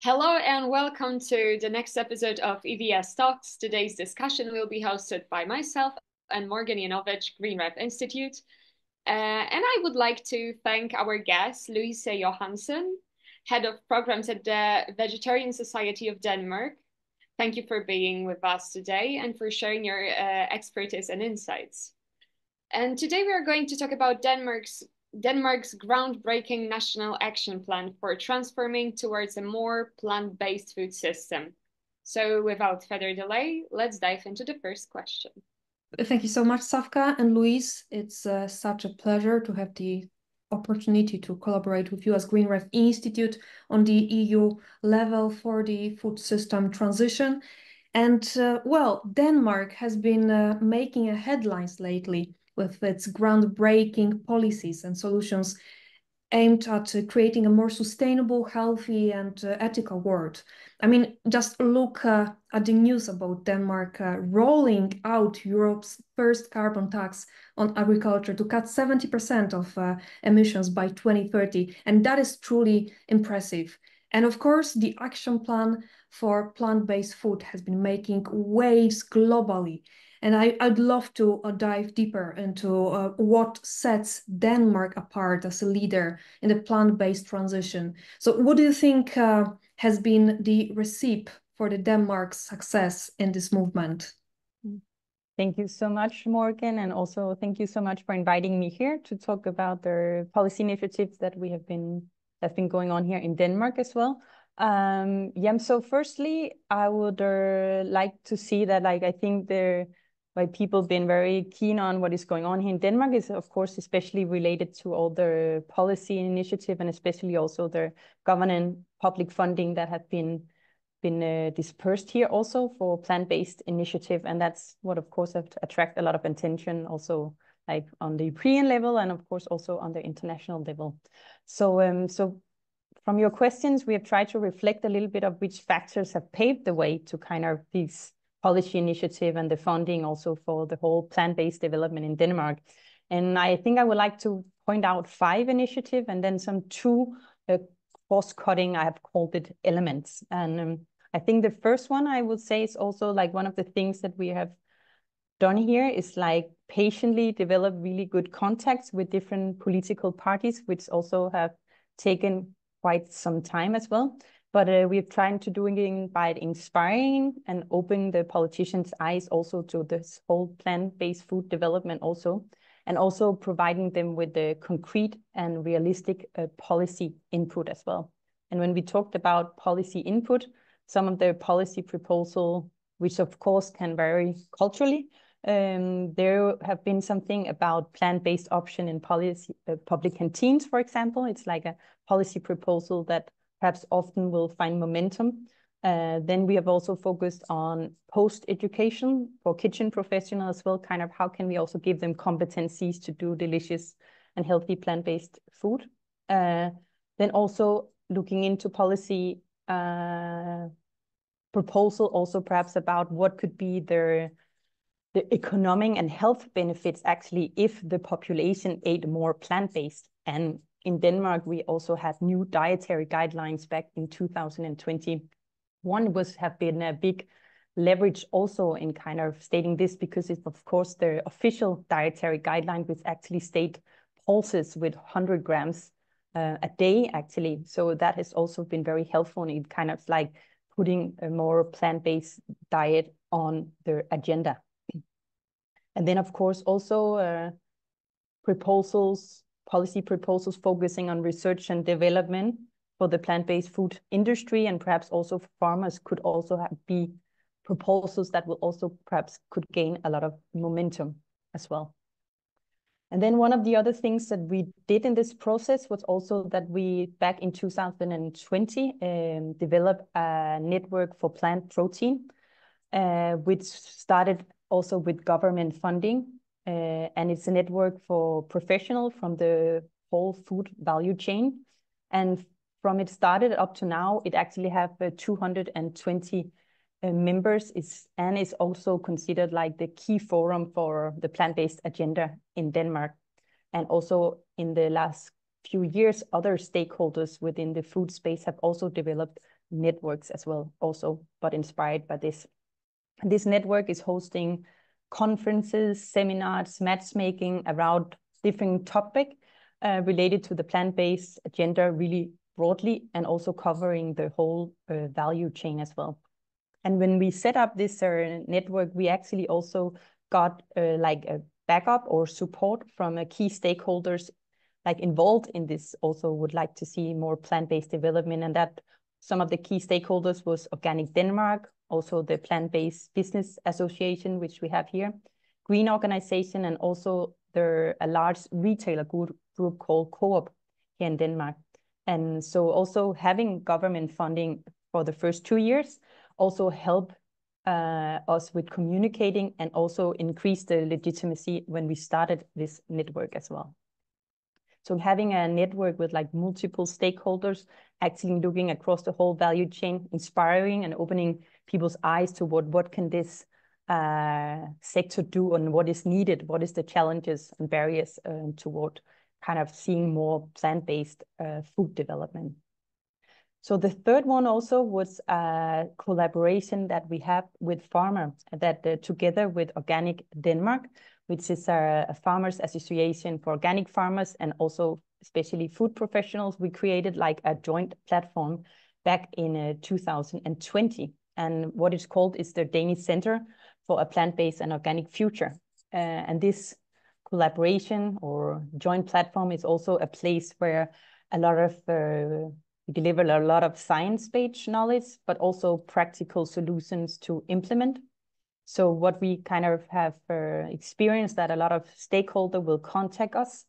Hello and welcome to the next episode of EVS Talks. Today's discussion will be hosted by myself and Morgan Yanovich, Green Rep Institute. And I would like to thank our guest, Louise Johansen, Head of Programs at the Vegetarian Society of Denmark. Thank you for being with us today and for sharing your expertise and insights. And today we are going to talk about Denmark's groundbreaking national action plan for transforming towards a more plant-based food system. So without further delay, let's dive into the first question. Thank you so much, Safka and Louise. It's such a pleasure to have the opportunity to collaborate with you as Green Ref Institute on the EU level for the food system transition. And well, Denmark has been making headlines lately with its groundbreaking policies and solutions aimed at creating a more sustainable, healthy, and ethical world. I mean, just look at the news about Denmark rolling out Europe's first carbon tax on agriculture to cut 70% of emissions by 2030. And that is truly impressive. And of course, the action plan for plant-based food has been making waves globally. And I'd love to dive deeper into what sets Denmark apart as a leader in the plant-based transition. So what do you think has been the recipe for the Denmark's success in this movement? Thank you so much, Morgan, and also thank you so much for inviting me here to talk about the policy initiatives that that's been going on here in Denmark as well. So firstly, I would like to see that, I think why people have been very keen on what is going on here in Denmark is, of course, especially related to all the policy initiative and especially also the government public funding that have been dispersed here also for plant-based initiative. And that's what, of course, have to attract a lot of attention also like on the European level and, of course, also on the international level. So from your questions, we have tried to reflect a little bit of which factors have paved the way to kind of these policy initiative and the funding also for the whole plant-based development in Denmark. And I think I would like to point out 5 initiatives and then some 2 cost-cutting, I have called it, elements. And I think the first one I would say is also like one of the things that we have done here is like patiently develop really good contacts with different political parties, which also have taken quite some time as well. But we're trying to do it by inspiring and opening the politicians' eyes also to this whole plant-based food development also, and also providing them with the concrete and realistic policy input as well. And when we talked about policy input, some of the policy proposal, which of course can vary culturally, there have been something about plant-based option in policy, public canteens, for example. It's like a policy proposal that perhaps often will find momentum. Then we have also focused on post-education for kitchen professionals as well, kind of how can we also give them competencies to do delicious and healthy plant-based food. Then also looking into policy proposal also perhaps about what could be the economic and health benefits actually if the population ate more plant-based. And in Denmark, we also had new dietary guidelines back in 2020. One have been a big leverage also in kind of stating this because it's of course the official dietary guideline which actually state pulses with 100 grams a day actually. So that has also been very helpful in kind of like putting a more plant-based diet on the agenda. And then of course also policy proposals focusing on research and development for the plant-based food industry, and perhaps also farmers could also be proposals that will also perhaps could gain a lot of momentum as well. And then one of the other things that we did in this process was also that we, back in 2020, developed a network for plant protein, which started also with government funding. And it's a network for professionals from the whole food value chain. And from it started up to now, it actually have 220 members and is also considered like the key forum for the plant-based agenda in Denmark. And also in the last few years, other stakeholders within the food space have also developed networks as well, also, but inspired by this. And this network is hosting conferences, seminars, matchmaking around different topics related to the plant-based agenda really broadly, and also covering the whole value chain as well. And when we set up this network, we actually also got like a backup or support from key stakeholders like involved in this, also would like to see more plant-based development. And that some of the key stakeholders was Organic Denmark, also the Plant-Based Business Association, which we have here, Green Organization, and also a large retailer group called Coop here in Denmark. And so also having government funding for the first 2 years also help us with communicating, and also increase the legitimacy when we started this network as well. So having a network with like multiple stakeholders, actually looking across the whole value chain, inspiring and opening people's eyes to what can this sector do, and what is needed, what is the challenges and barriers toward kind of seeing more plant-based food development. So the third one also was a collaboration that we have with farmers, that together with Organic Denmark, which is a farmers association for organic farmers and also especially food professionals, we created like a joint platform back in 2020. And what it's called is the Danish Center for a Plant-Based and Organic Future. And this collaboration or joint platform is also a place where a lot of we deliver a lot of science-based knowledge, but also practical solutions to implement. So what we kind of have experienced, that a lot of stakeholders will contact us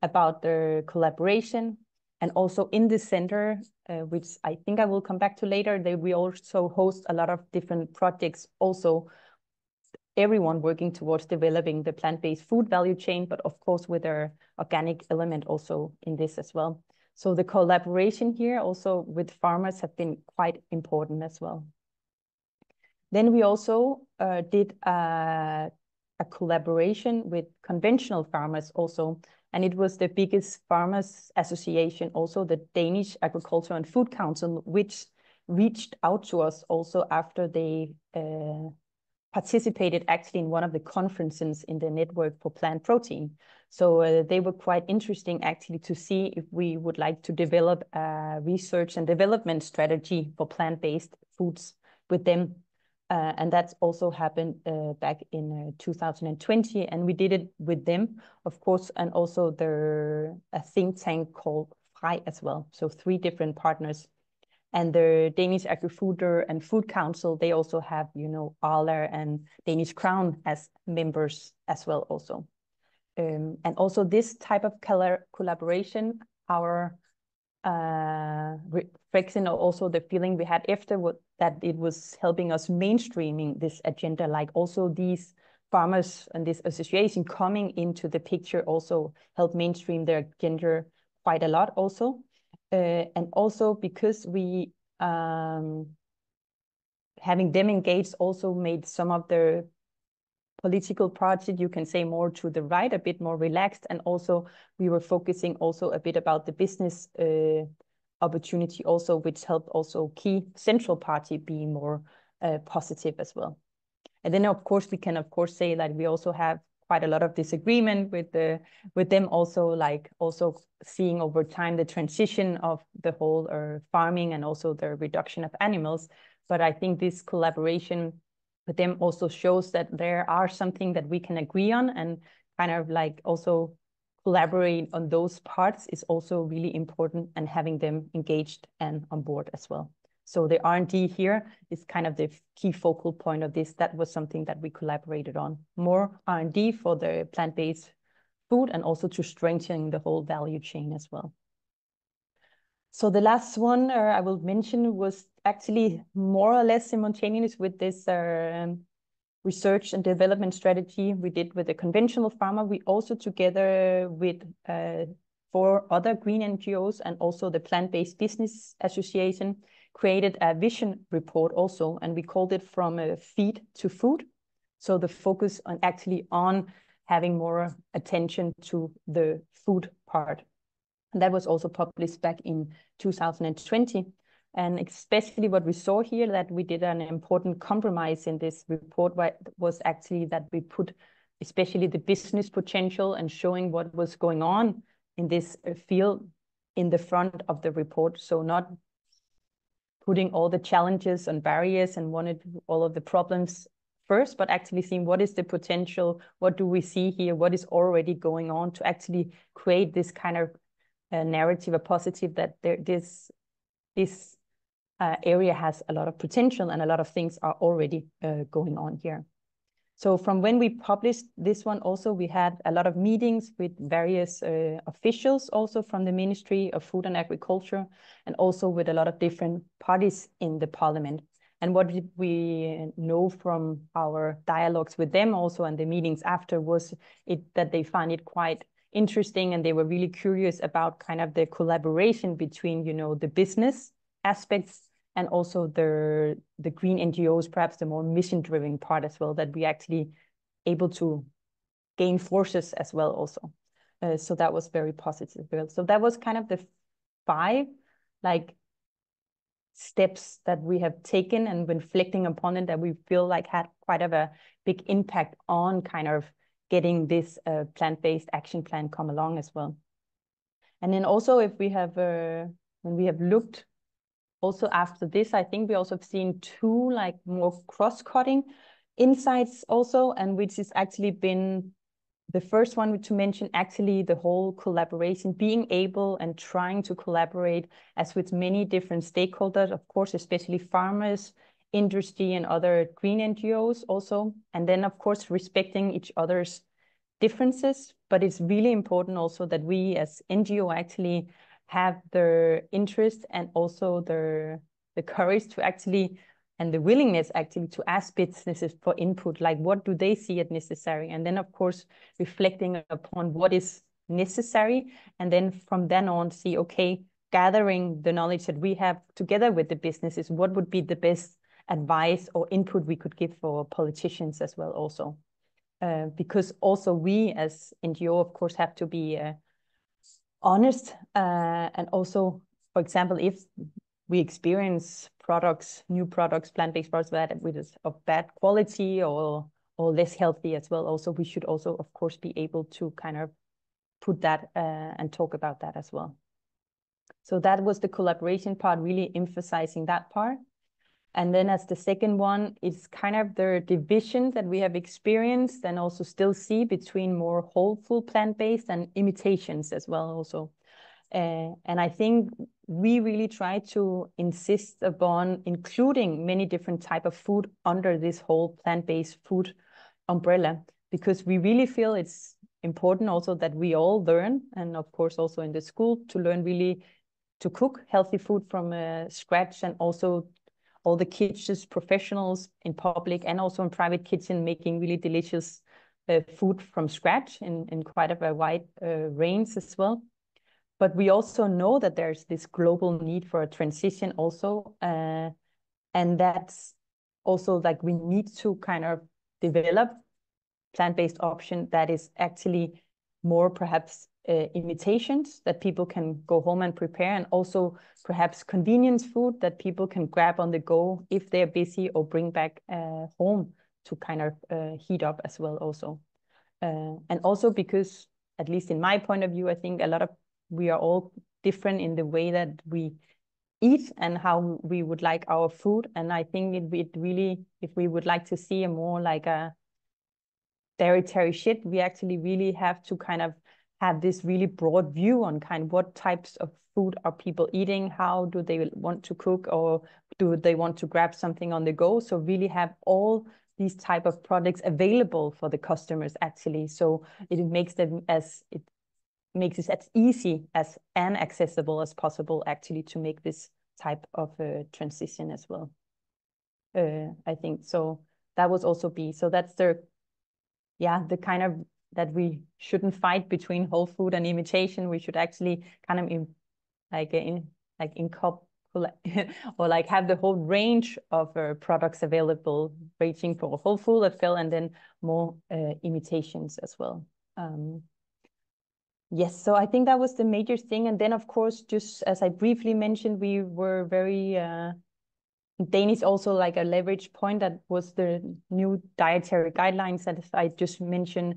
about the collaboration. And also in the center, which I think I will come back to later, we also host a lot of different projects, also everyone working towards developing the plant-based food value chain, but of course with our organic element also in this as well. So the collaboration here also with farmers have been quite important as well. Then we also did a collaboration with conventional farmers also, and it was the biggest farmers association, also the Danish Agriculture and Food Council, which reached out to us also after they participated actually in one of the conferences in the network for plant protein. So they were quite interesting actually to see if we would like to develop a research and development strategy for plant-based foods with them. And that's also happened back in 2020, and we did it with them, of course, and also a think tank called FREI as well. So 3 different partners. And the Danish Agri-Food and Food Council, they also have, you know, Arla and Danish Crown as members as well also. And also this type of collaboration, our reflection, also the feeling we had afterward, that it was helping us mainstreaming this agenda, like also these farmers and this association coming into the picture also helped mainstream their agenda quite a lot also. And also because we, having them engaged, also made some of the political project, you can say, more to the right, a bit more relaxed. And also we were focusing also a bit about the business opportunity also, which helped also key central party be more positive as well. And then of course we can of course say that we also have quite a lot of disagreement with them also, like also seeing over time the transition of the whole farming and also the reduction of animals. But I think this collaboration with them also shows that there are something that we can agree on, and kind of like also collaborate on those parts is also really important, and having them engaged and on board as well. So the R&D here is kind of the key focal point of this. That was something that we collaborated on. More R&D for the plant-based food, and also to strengthen the whole value chain as well. So the last one I will mention was actually more or less simultaneous with this research and development strategy we did with the conventional farmer. We also, together with 4 other green NGOs and also the Plant-Based Business Association, created a vision report also, and we called it From Feed to Food. So the focus on actually on having more attention to the food part. And that was also published back in 2020. And especially what we saw here, that we did an important compromise in this report, was actually that we put especially the business potential and showing what was going on in this field in the front of the report. So not putting all the challenges and barriers and wanted all of the problems first, but actually seeing what is the potential, what do we see here, what is already going on, to actually create this kind of narrative, a positive, that this area has a lot of potential and a lot of things are already going on here. So from when we published this one, also we had a lot of meetings with various officials, also from the Ministry of Food and Agriculture, and also with a lot of different parties in the parliament. And what did we know from our dialogues with them also, and the meetings after, was that they find it quite interesting, and they were really curious about kind of the collaboration between, you know, the business aspects and also the green NGOs, perhaps the more mission-driven part as well, that we actually able to gain forces as well also. So that was very positive. So that was kind of the 5 like steps that we have taken and been reflecting upon it, that we feel like had quite of a big impact on kind of getting this plant-based action plan come along as well. And then also, if we have when we have looked also after this, I think we also have seen 2 like more cross-cutting insights also, and which has actually been the first one to mention, actually the whole collaboration, being able and trying to collaborate as with many different stakeholders, of course, especially farmers, industry, and other green NGOs also. And then, of course, respecting each other's differences. But it's really important also that we as NGO actually have the interest and also the courage to actually, and the willingness actually, to ask businesses for input, like what do they see as necessary, and then of course reflecting upon what is necessary, and then from then on see, okay, gathering the knowledge that we have together with the businesses, what would be the best advice or input we could give for politicians as well also. Because also we as NGO, of course, have to be honest, and also, for example, if we experience new products, plant-based products that is of bad quality or less healthy as well, also we should also, of course, be able to kind of put that and talk about that as well. So that was the collaboration part, really emphasizing that part. And then as the second one, it's kind of the division that we have experienced and also still see between more whole food plant-based and imitations as well also. And I think we really try to insist upon including many different types of food under this whole plant-based food umbrella, because we really feel it's important also that we all learn, and of course also in the school, to learn really to cook healthy food from scratch, and also all the kitchens professionals in public and also in private kitchen making really delicious food from scratch in quite a wide range as well. But we also know that there's this global need for a transition also, and that's also like we need to kind of develop plant-based option that is actually more perhaps imitations that people can go home and prepare, and also perhaps convenience food that people can grab on the go if they're busy, or bring back home to kind of heat up as well also. And also because, at least in my point of view, I think we are all different in the way that we eat and how we would like our food. And I think it really, if we would like to see a more like a dietary shift, we actually really have to kind of have this really broad view on kind of what types of food are people eating, how do they want to cook, or do they want to grab something on the go. So really have all these type of products available for the customers actually. So it makes it as easy as and accessible as possible actually to make this type of transition as well. I think so. That was also so that's the kind of that we shouldn't fight between whole food and imitation. We should actually kind of or like have the whole range of products available, ranging for whole food as well, and then more imitations as well. Yes, so I think that was the major thing. And then, of course, just as I briefly mentioned, we were very Danish also like a leverage point that was the new dietary guidelines that I just mentioned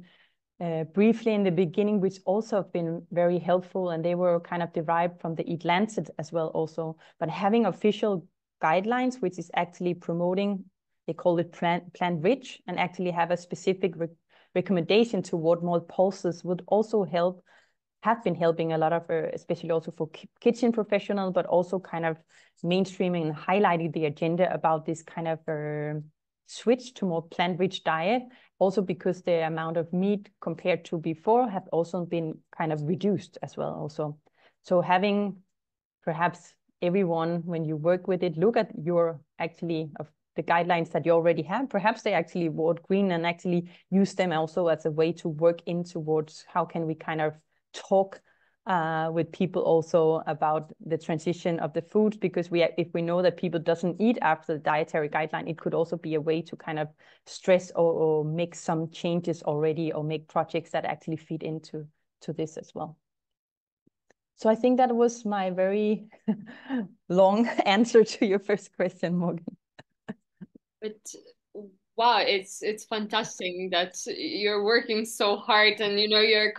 briefly in the beginning, which also have been very helpful, and they were kind of derived from the Eat Lancet as well also. But having official guidelines, which is actually promoting, they call it plant rich, and actually have a specific recommendation toward more pulses would also help, have been helping a lot of, especially also for kitchen professionals, but also kind of mainstreaming and highlighting the agenda about this kind of switch to more plant-rich diet. Also because the amount of meat compared to before have also been kind of reduced as well also. So having perhaps everyone, when you work with it, look at your actually of the guidelines that you already have, perhaps they actually vote green and actually use them also as a way to work in towards how can we kind of talk with people also about the transition of the food, because if we know that people doesn't eat after the dietary guideline, it could also be a way to kind of stress or make some changes already, or make projects that actually feed into this as well. So I think that was my very long answer to your first question, Morgan. But wow, it's fantastic that you're working so hard, and you're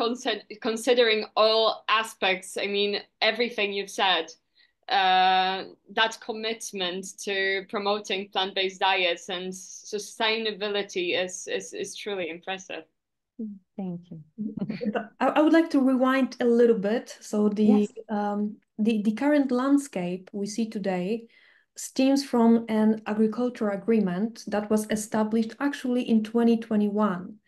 considering all aspects. I mean, everything you've said. That commitment to promoting plant-based diets and sustainability is truly impressive. Thank you. I would like to rewind a little bit. So Yes. The current landscape we see today stems from an agricultural agreement that was established actually in 2021.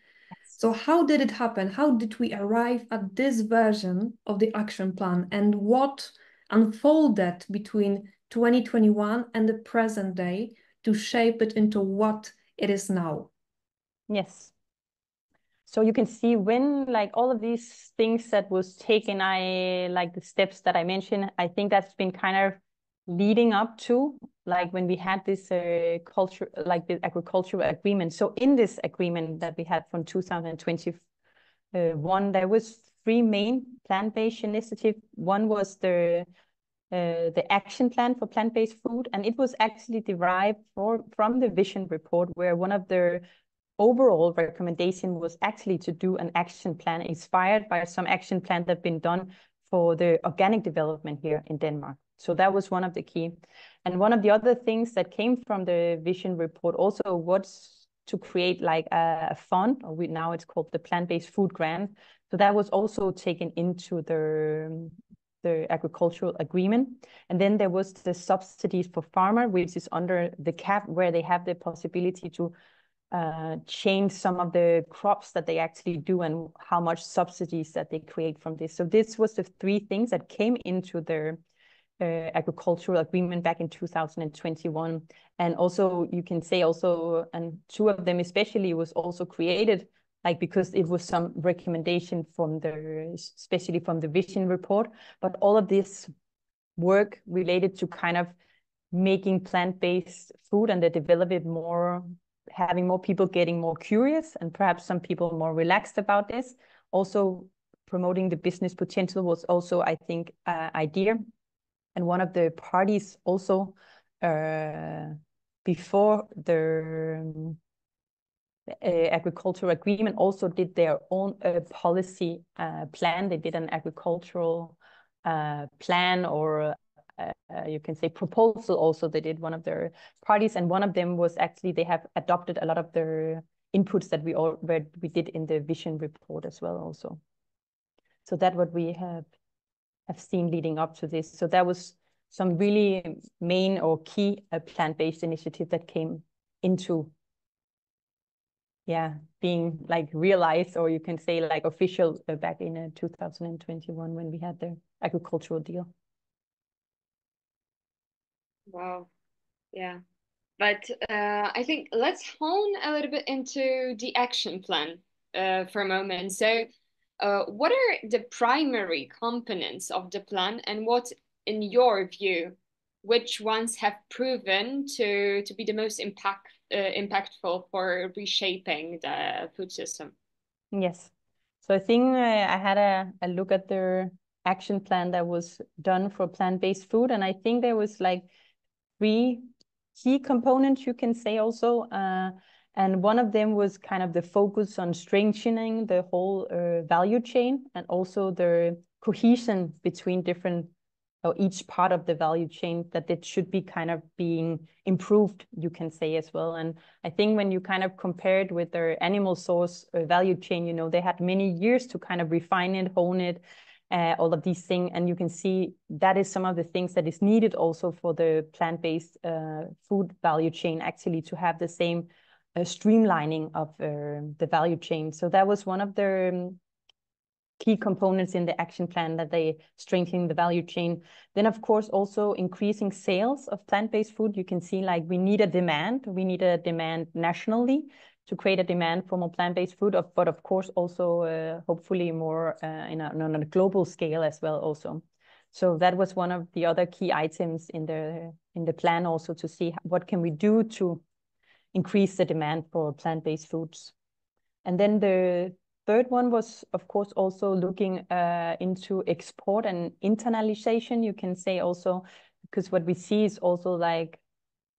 So how did it happen? How did we arrive at this version of the action plan, and what unfolded between 2021 and the present day to shape it into what it is now? Yes. So you can see when like all of these things that was taken, I like the steps that I mentioned, I think that's been kind of leading up to like when we had this culture, like the agricultural agreement. So in this agreement that we had from 2021, there was three main plant-based initiatives. One was the action plan for plant-based food, and it was actually derived from the vision report, where one of the overall recommendation was actually to do an action plan inspired by some action plan that have been done for the organic development here in Denmark. So that was one of the key. And one of the other things that came from the vision report also was to create like a fund, or now it's called the plant-based food grant. So that was also taken into the agricultural agreement. And then there was the subsidies for farmer, which is under the cap, where they have the possibility to change some of the crops that they actually do and how much subsidies that they create from this. So this was the three things that came into the agricultural agreement back in 2021. And also you can say also, and two of them especially was also created like because it was some recommendation from especially from the vision report, but all of this work related to kind of making plant-based food and they develop it more, having more people getting more curious and perhaps some people more relaxed about this. Also promoting the business potential was also, I think, idea. And one of the parties also before the agricultural agreement also did their own policy plan. They did an agricultural plan, or you can say proposal also. They did one of their parties, and one of them was actually they have adopted a lot of their inputs that we did in the vision report as well also. So that's what we have seen leading up to this. So that was some really main or key plant-based initiative that came into being like realized, or you can say like official back in 2021 when we had the agricultural deal. Wow. Yeah. But I think let's hone a little bit into the action plan for a moment. So, what are the primary components of the plan, and what, in your view, which ones have proven to be the most impactful for reshaping the food system? Yes. So I think I had a look at their action plan that was done for plant-based food, and I think there was like 3 key components, you can say also. And one of them was kind of the focus on strengthening the whole value chain, and also the cohesion between different, or each part of the value chain, that it should be kind of being improved, you can say as well. And I think when you kind of compare it with their animal source value chain, you know, they had many years to kind of refine it, hone it, all of these things. And you can see that is some of the things that is needed also for the plant-based food value chain, actually, to have the same streamlining of the value chain. So that was one of the key components in the action plan, that they strengthen the value chain. Then, of course, also increasing sales of plant-based food. You can see like we need a demand nationally to create a demand for more plant-based food, but of course also hopefully more on a global scale as well also. So that was one of the other key items in the plan, also to see what can we do to increase the demand for plant-based foods. And then the third one was, of course, also looking into export and internalization, you can say also, because what we see is also like,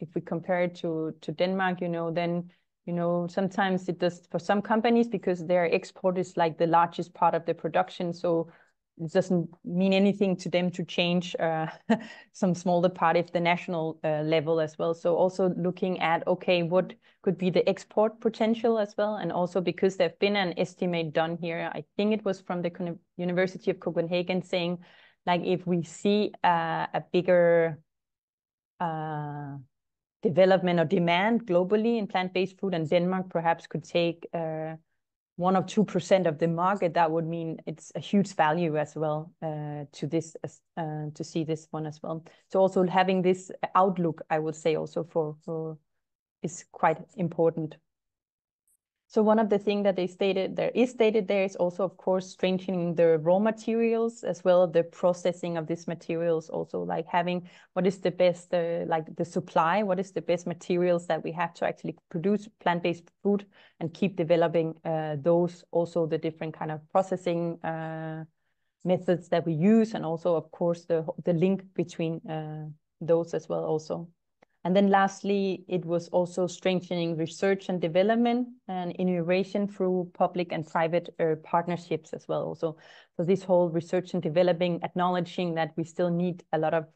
if we compare it to Denmark, you know, then, you know, sometimes it does for some companies, because their export is like the largest part of the production. So it doesn't mean anything to them to change some smaller part of the national level as well. So also looking at, okay, what could be the export potential as well. And also because there's been an estimate done here, I think it was from the University of Copenhagen, saying like if we see a bigger development or demand globally in plant-based food, and Denmark perhaps could take 1 or 2% of the market, that would mean it's a huge value as well to this, to see this one as well. So also having this outlook, I would say also for is quite important. So one of the things that is stated there is also, of course, strengthening the raw materials as well as the processing of these materials. Also, like having what is the best, like the supply, what is the best materials that we have to actually produce plant-based food, and keep developing those. Also, the different kind of processing methods that we use, and also, of course, the link between those as well also. And then lastly, it was also strengthening research and development and innovation through public and private partnerships as well. Also, so this whole research and developing, acknowledging that we still need a lot of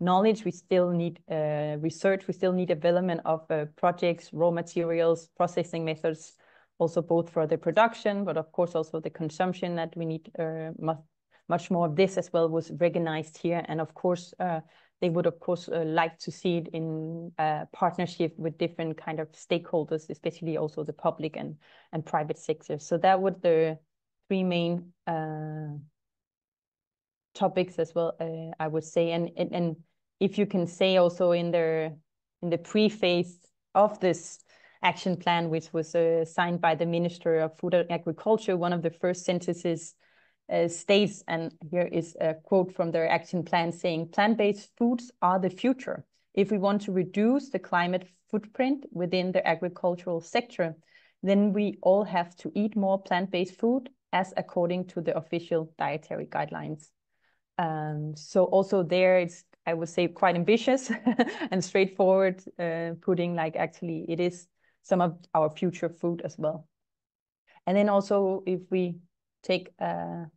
knowledge, we still need research, we still need development of projects, raw materials, processing methods, also both for the production, but of course also the consumption, that we need much more of this as well, was recognized here. And of course, they would, of course, like to see it in partnership with different kind of stakeholders, especially also the public and private sector. So that were the 3 main topics as well, I would say. And if you can say also in the pre-phase of this action plan, which was signed by the Minister of Food and Agriculture, one of the first sentences states, and here is a quote from their action plan, saying, "Plant-based foods are the future. If we want to reduce the climate footprint within the agricultural sector, then we all have to eat more plant-based food, as according to the official dietary guidelines." So also there, it's, I would say, quite ambitious and straightforward, putting like actually it is some of our future food as well. And then also, if we take a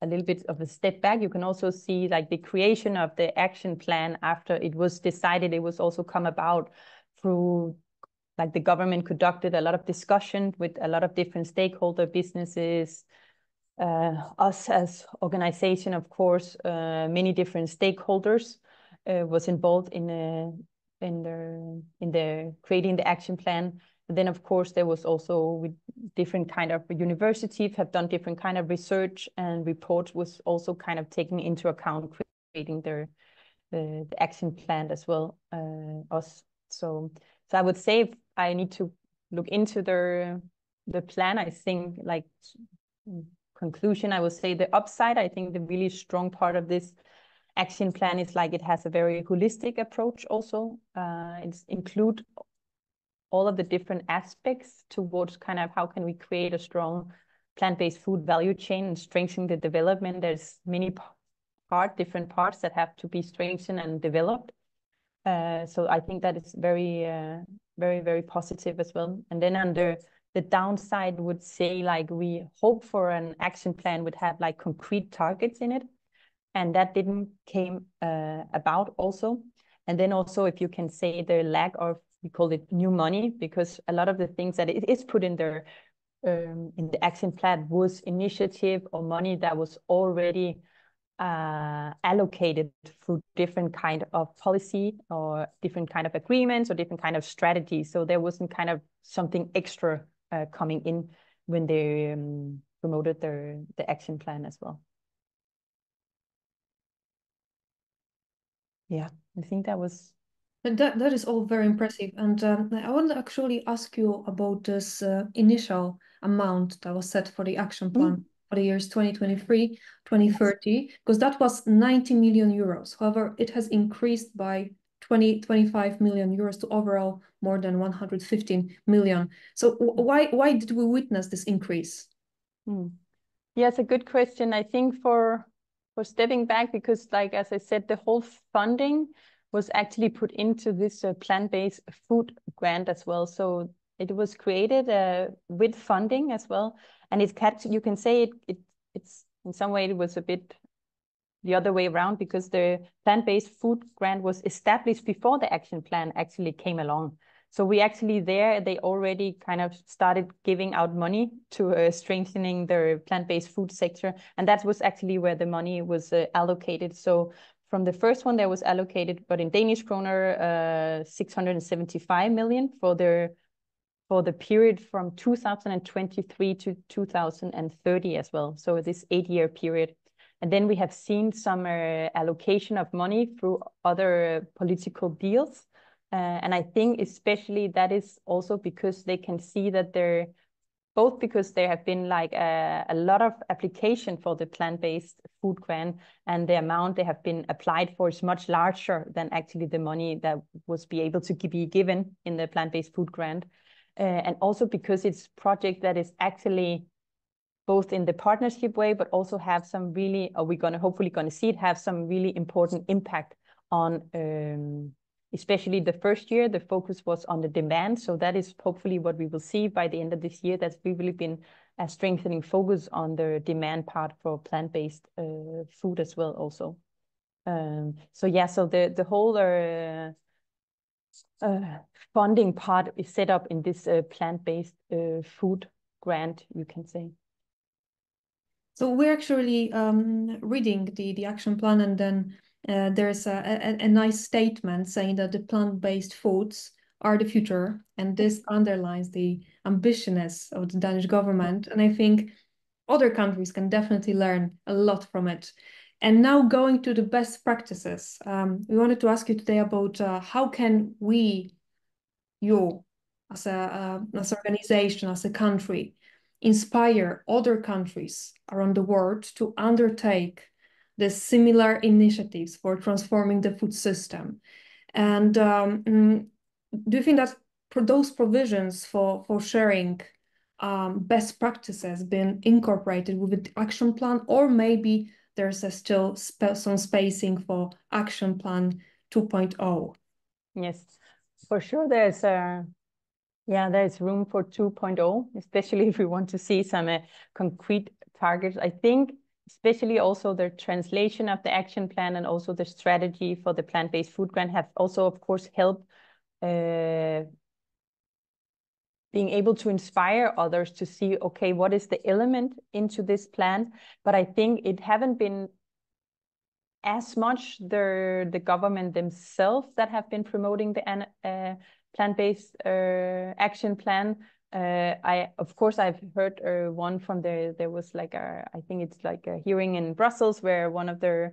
little bit of a step back, you can also see like the creation of the action plan after it was decided. It was also come about through like the government conducted a lot of discussion with a lot of different stakeholder businesses, us as organization, of course, many different stakeholders was involved in the creating the action plan. And then, of course, there was also with different kind of universities have done different kind of research, and reports was also kind of taken into account creating the action plan as well. So I would say, if I need to look into the plan, I think like conclusion, I would say the upside, I think the really strong part of this action plan is like it has a very holistic approach also. It's include all of the different aspects towards kind of how can we create a strong plant-based food value chain and strengthening the development. There's many different parts that have to be strengthened and developed. So I think that is very, very positive as well. And then under the downside would say, like, we hope for an action plan would have like concrete targets in it. And that didn't came about also. And then also, if you can say the lack of, we call it new money, because a lot of the things that it is put in there in the action plan was initiative or money that was already allocated through different kind of policy or different kind of agreements or different kind of strategies. So there wasn't kind of something extra coming in when they promoted the action plan as well. Yeah, I think that was. And that is all very impressive. And I want to actually ask you about this initial amount that was set for the action plan for the years 2023, 2030, because that was 90 million euros. However, it has increased by 25 million euros to overall more than 115 million. So why did we witness this increase? Yeah, it's a good question. I think for stepping back, because like, as I said, the whole funding was actually put into this plant-based food grant as well. So it was created with funding as well. And you can say it's in some way it was a bit the other way around, because the plant-based food grant was established before the action plan actually came along. So we actually they already kind of started giving out money to strengthening the plant-based food sector. And that was actually where the money was allocated. So from the first one, there was allocated, but in Danish kroner, 675 million for the period from 2023 to 2030 as well. So this 8-year period. And then we have seen some allocation of money through other political deals. And I think especially that is also because they can see that both because there have been like a lot of application for the plant-based food grant, and the amount they have been applied for is much larger than actually the money that was be able to be given in the plant-based food grant. And also because it's project that is actually both in the partnership way, but also have some really, hopefully gonna see it have some really important impact on, especially the first year, the focus was on the demand. So that is hopefully what we will see by the end of this year. That's really been a strengthening focus on the demand part for plant-based food as well also. So yeah, so the whole funding part is set up in this plant-based food grant, you can say. So we're actually reading the action plan, and then there's a nice statement saying that the plant-based foods are the future, and this underlines the ambitiousness of the Danish government. And I think other countries can definitely learn a lot from it. And now going to the best practices, we wanted to ask you today about how can you as an organization, as a country, inspire other countries around the world to undertake the similar initiatives for transforming the food system. And do you think that for those provisions for sharing best practices been incorporated with the action plan, or maybe there's still some spacing for action plan 2.0? Yes, for sure there's there's room for 2.0, especially if we want to see some concrete targets. I think especially also the translation of the action plan and also the strategy for the plant-based food grant have also, of course, helped being able to inspire others to see, okay, what is the element into this plan? But I think it haven't been as much the government themselves that have been promoting the plant-based action plan. Of course, I've heard one from there was like I think it's like a hearing in Brussels where one of the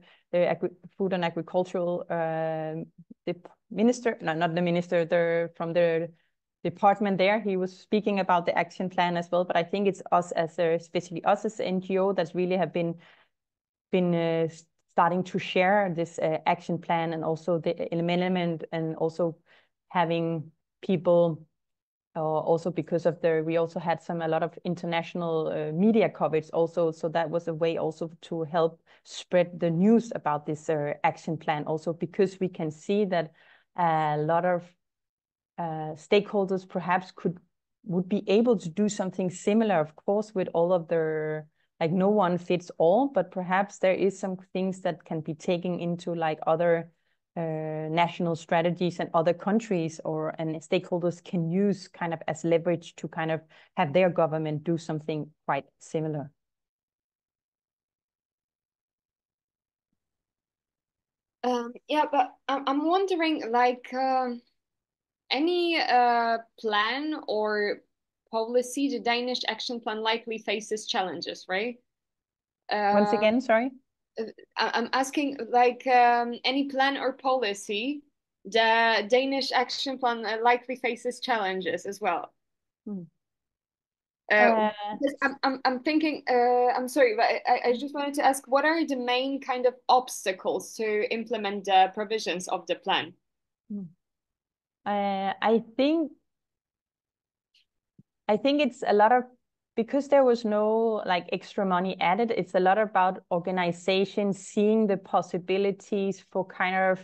food and agricultural the minister, no, not the minister, from the department there, he was speaking about the action plan as well. But I think it's us especially us as an NGO that's really have been starting to share this action plan, and also the element, and also having people also because of we also had a lot of international media coverage also. So that was a way also to help spread the news about this action plan also, because we can see that a lot of stakeholders perhaps would be able to do something similar, of course, with all of their, like no one fits all, but perhaps there is some things that can be taken into like other national strategies and other countries, and stakeholders can use kind of as leverage to kind of have their government do something quite similar. Yeah, but I'm wondering, like, any plan or policy, the Danish action plan likely faces challenges, right? Once Uh, again, sorry? I'm asking, like, any plan or policy, the Danish action plan likely faces challenges as well. Hmm. Because I'm thinking, I'm sorry, but I just wanted to ask, what are the main kind of obstacles to implement the provisions of the plan? I think it's a lot of, because there was no like extra money added, it's a lot about organization, seeing the possibilities for kind of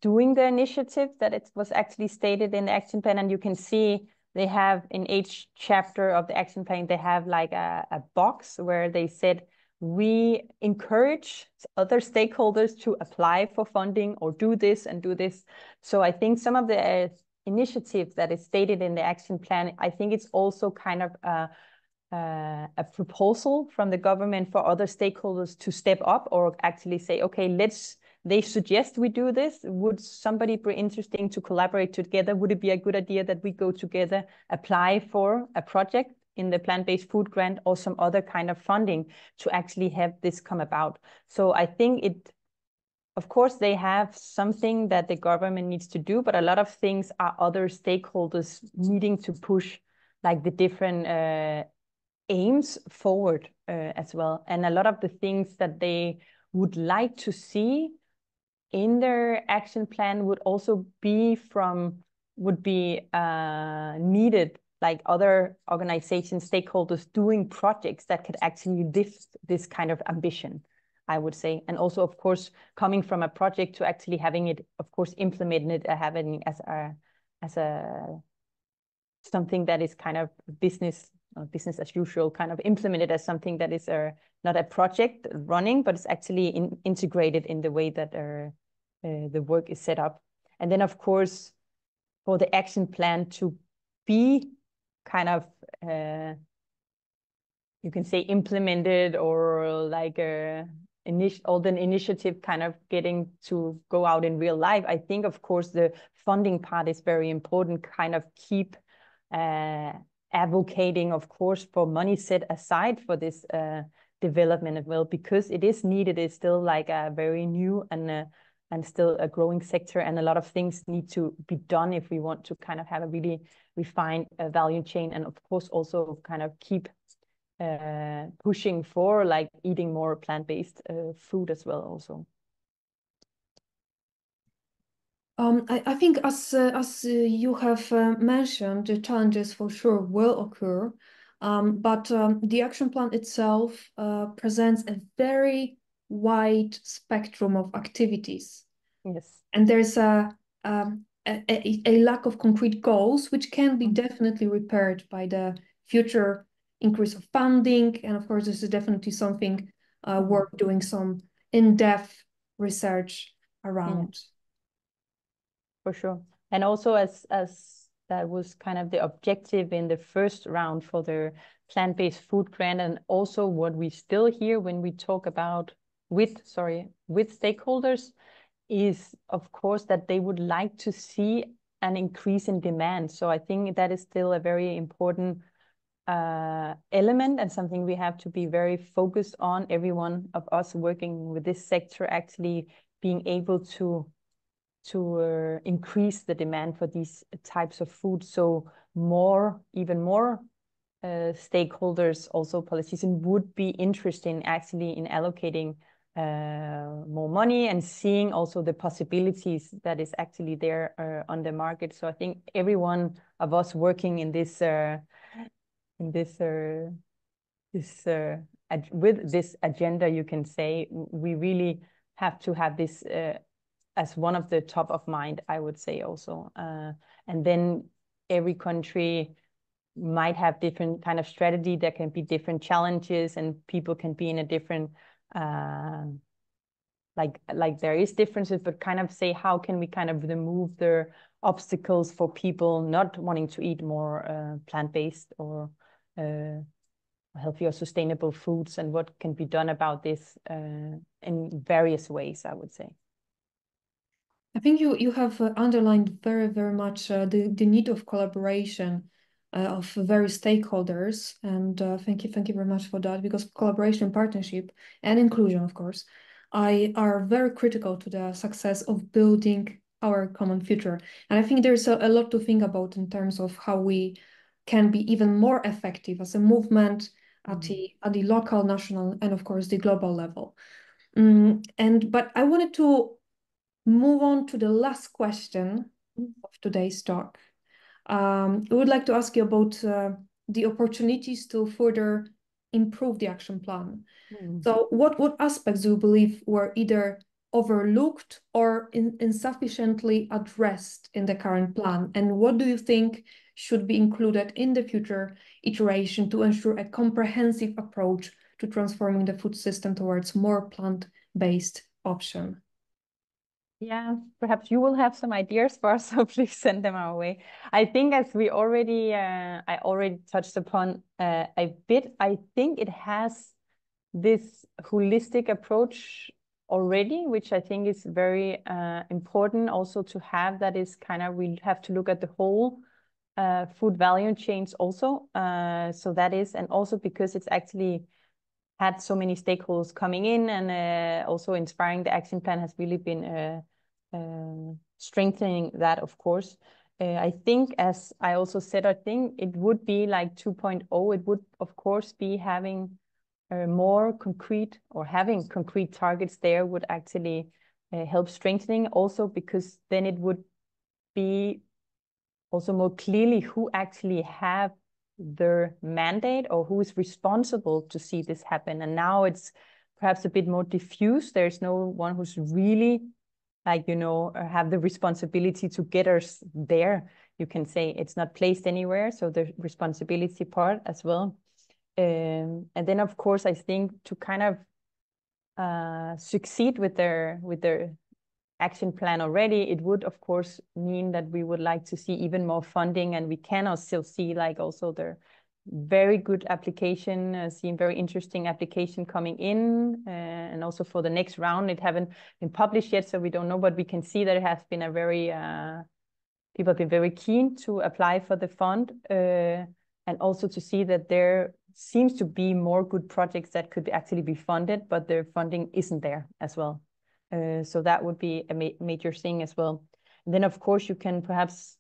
doing the initiative that it was actually stated in the action plan. And you can see they have in each chapter of the action plan, they have like a box where they said, we encourage other stakeholders to apply for funding or do this and do this. So I think some of the initiatives that is stated in the action plan, I think it's also kind of a proposal from the government for other stakeholders to step up or actually say, okay, they suggest we do this. Would somebody be interesting to collaborate together? Would it be a good idea that we go together, apply for a project in the plant-based food grant or some other kind of funding to actually have this come about? So I think of course, they have something that the government needs to do, but a lot of things are other stakeholders needing to push like the different aims forward as well. And a lot of the things that they would like to see in their action plan would also be needed, like other organizations, stakeholders doing projects that could actually lift this kind of ambition, I would say. And also, of course, coming from a project to actually having it, of course, implemented, having as a something that is kind of business as usual, kind of implemented as something that is not a project running, but it's actually integrated in the way that the work is set up. And then, of course, for the action plan to be kind of, you can say, implemented or like all the initiative kind of getting to go out in real life, I think, of course, the funding part is very important, kind of keep advocating, of course, for money set aside for this development as well, because it is needed. It's still like a very new and still a growing sector, and a lot of things need to be done if we want to kind of have a really refined value chain, and of course also kind of keep pushing for like eating more plant-based food as well also. I think as you have mentioned, the challenges for sure will occur, but the action plan itself presents a very wide spectrum of activities. Yes. And there's a lack of concrete goals, which can be definitely repaired by the future increase of funding. And of course, this is definitely something worth doing some in-depth research around. For sure. And also as that was kind of the objective in the first round for the plant-based food grant, and also what we still hear when we talk about with stakeholders is, of course, that they would like to see an increase in demand. So I think that is still a very important element and something we have to be very focused on, every one of us working with this sector actually being able to increase the demand for these types of food. So even more stakeholders, also politicians, would be interested in actually in allocating more money, and seeing also the possibilities that is actually there on the market. So I think every one of us working in this with this agenda, you can say, we really have to have this as one of the top of mind, I would say also. And then every country might have different kind of strategy. There can be different challenges, and people can be in a different like there is differences, but kind of say, how can we kind of remove the obstacles for people not wanting to eat more plant-based or healthy or sustainable foods, and what can be done about this in various ways, I would say. I think you have underlined very much the need of collaboration of various stakeholders, and thank you very much for that, because collaboration, partnership, and inclusion, of course, are very critical to the success of building our common future. And I think there's a lot to think about in terms of how we can be even more effective as a movement at the local, national, and of course the global level. But I wanted to move on to the last question of today's talk. I would like to ask you about the opportunities to further improve the action plan. So what aspects do you believe were either overlooked or insufficiently addressed in the current plan? And what do you think should be included in the future iteration to ensure a comprehensive approach to transforming the food system towards more plant-based option? Yeah, perhaps you will have some ideas for us, so please send them our way. I think, as we already, I already touched upon a bit, I think it has this holistic approach already, which I think is very important also to have. That is kind of, we have to look at the whole food value chains also. So that is, and also because it's actually had so many stakeholders coming in, and also inspiring the action plan has really been strengthening that, of course. I think, as I also said, I think it would be like 2.0. It would, of course, be having more concrete, or having concrete targets there would actually help strengthening also, because then it would be also more clearly who actually have their mandate or who is responsible to see this happen. And now it's perhaps a bit more diffuse. There's no one who's really, like, you know, have the responsibility to get us there. You can say it's not placed anywhere. So the responsibility part as well. And then, of course, I think to kind of succeed with their action plan already, it would, of course, mean that we would like to see even more funding, and we cannot still see like also the very good application, seeing very interesting application coming in, and also for the next round, it haven't been published yet, so we don't know, but we can see that it has been a very, people have been very keen to apply for the fund, and also to see that there seems to be more good projects that could actually be funded, but the funding isn't there as well. So that would be a major thing as well. And then, of course, you can perhaps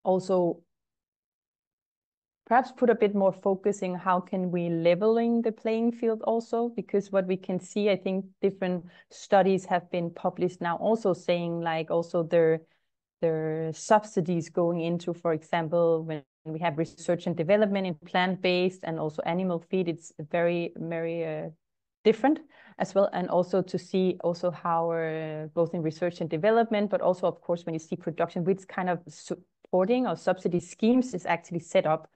also put a bit more focusing how can we leveling the playing field also, because what we can see, I think different studies have been published now also saying like also their subsidies going into, for example, when we have research and development in plant-based and also animal feed, it's very different as well. And also to see also how both in research and development, but also, of course, when you see production, which kind of supporting or subsidy schemes is actually set up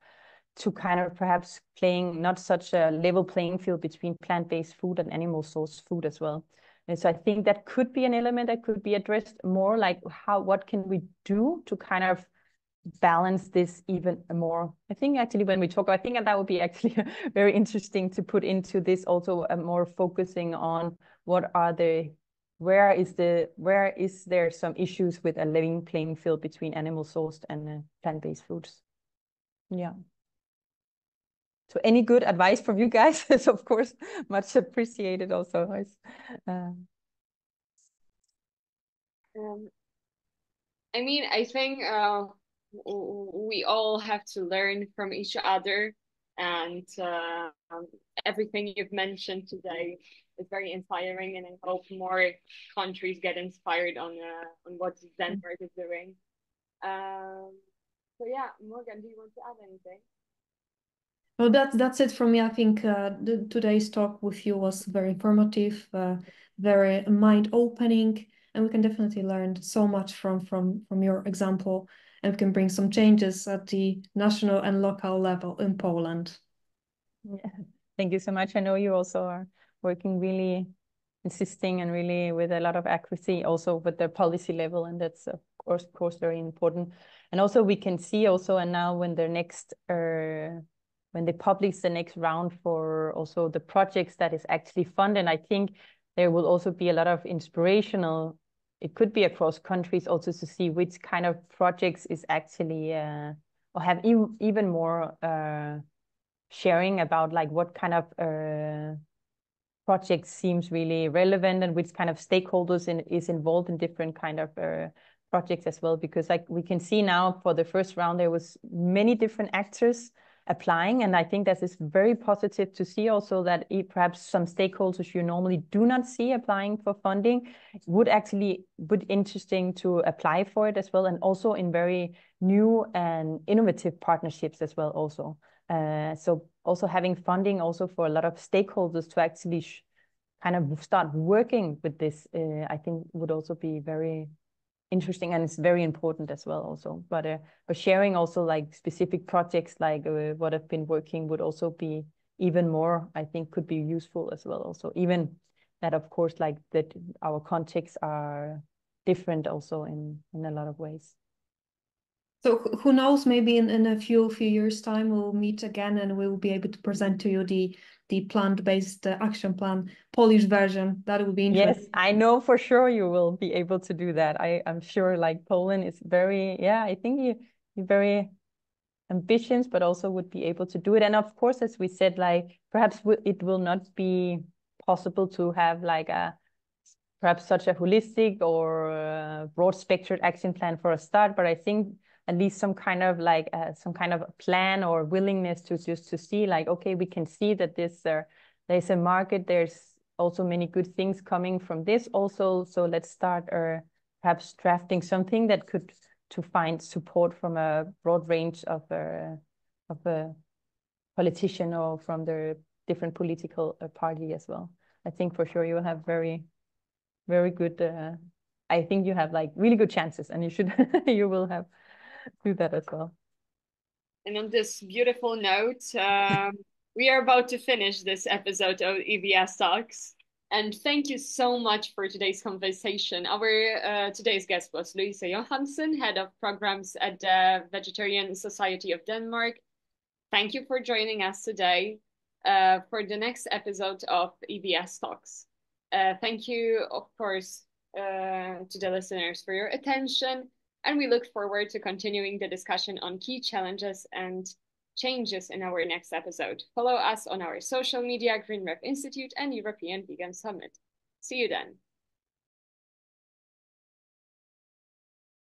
to kind of perhaps playing not such a level playing field between plant-based food and animal source food as well. And so I think that could be an element that could be addressed more, like what can we do to kind of balance this even more. I think actually when we talk, I think that would be actually very interesting to put into this also, more focusing on where is there some issues with a level playing field between animal sourced and plant-based foods. Yeah. So any good advice from you guys is, of course, much appreciated also. I mean, I think we all have to learn from each other, and everything you've mentioned today is very inspiring, and I hope more countries get inspired on what Denmark is doing. So yeah, Morgan, do you want to add anything? Well, that's it from me. I think today's talk with you was very informative, very mind-opening, and we can definitely learn so much from your example, and we can bring some changes at the national and local level in Poland. Yeah, thank you so much. I know you also are working really insisting and really with a lot of accuracy also with the policy level, and that's of course very important. And also we can see also, and now when the next when they publish the next round for also the projects that is actually funded, I think there will also be a lot of inspirational, it could be across countries also, to see which kind of projects is actually or have even more sharing about like what kind of project seems really relevant and which kind of stakeholders is involved in different kind of projects as well. Because like we can see now for the first round, there was many different actors applying. And I think that is very positive to see also that perhaps some stakeholders you normally do not see applying for funding would actually be interesting to apply for it as well. And also in very new and innovative partnerships as well also. So also having funding also for a lot of stakeholders to actually kind of start working with this, I think would also be very interesting, and it's very important as well also. But sharing also like specific projects like what I've been working would also be even more, I think, could be useful as well also. Even that, of course, like that our contexts are different also in a lot of ways. So who knows, maybe in a few years' time we'll meet again and we'll be able to present to you the plant-based action plan Polish version. That would be interesting. Yes, I know for sure you will be able to do that. I'm sure like Poland is very, yeah, I think you're very ambitious, but also would be able to do it. And of course, as we said, like perhaps it will not be possible to have like perhaps such a holistic or broad spectrum action plan for a start, but I think at least some kind of like some kind of plan or willingness to just to see like, okay, we can see that there's a market, there's also many good things coming from this also, so let's start perhaps drafting something that could to find support from a broad range of a politician or from the different political party as well. I think for sure you will have very good, I think you have like really good chances, and you should you will have do that as well. And on this beautiful note, we are about to finish this episode of EVS Talks. And thank you so much for today's conversation. Our today's guest was Louise Johansen, Head of Programs at the Vegetarian Society of Denmark. Thank you for joining us today for the next episode of EVS Talks. Thank you, of course, to the listeners for your attention, and we look forward to continuing the discussion on key challenges and changes in our next episode. Follow us on our social media, Green Rep Institute and European Vegan Summit. See you then.